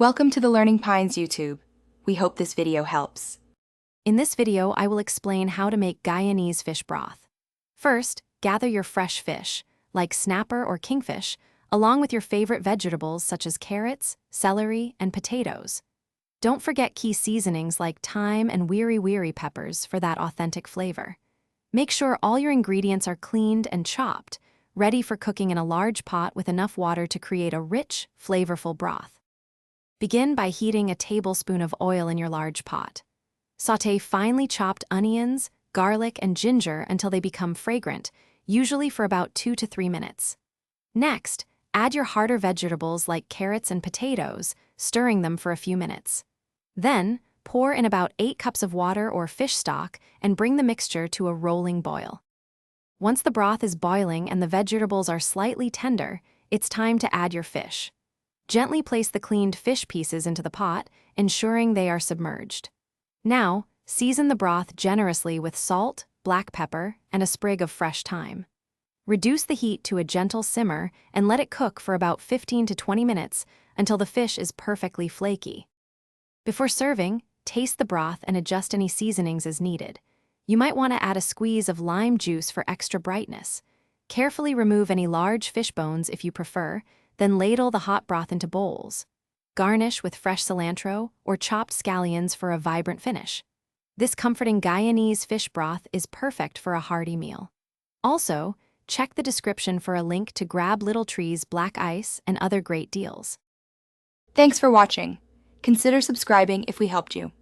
Welcome to the Learning Pines YouTube. We hope this video helps. In this video, I will explain how to make Guyanese fish broth. First, gather your fresh fish, like snapper or kingfish, along with your favorite vegetables such as carrots, celery, and potatoes. Don't forget key seasonings like thyme and wiri peppers for that authentic flavor. Make sure all your ingredients are cleaned and chopped, ready for cooking in a large pot with enough water to create a rich, flavorful broth. Begin by heating a tablespoon of oil in your large pot. Sauté finely chopped onions, garlic, and ginger until they become fragrant, usually for about 2 to 3 minutes. Next, add your harder vegetables like carrots and potatoes, stirring them for a few minutes. Then, pour in about 8 cups of water or fish stock and bring the mixture to a rolling boil. Once the broth is boiling and the vegetables are slightly tender, it's time to add your fish. Gently place the cleaned fish pieces into the pot, ensuring they are submerged. Now, season the broth generously with salt, black pepper, and a sprig of fresh thyme. Reduce the heat to a gentle simmer and let it cook for about 15 to 20 minutes until the fish is perfectly flaky. Before serving, taste the broth and adjust any seasonings as needed. You might want to add a squeeze of lime juice for extra brightness. Carefully remove any large fish bones if you prefer, then ladle the hot broth into bowls. Garnish with fresh cilantro or chopped scallions for a vibrant finish. This comforting Guyanese fish broth is perfect for a hearty meal. Also, check the description for a link to grab Little Tree's black ice and other great deals. Thanks for watching. Consider subscribing if we helped you.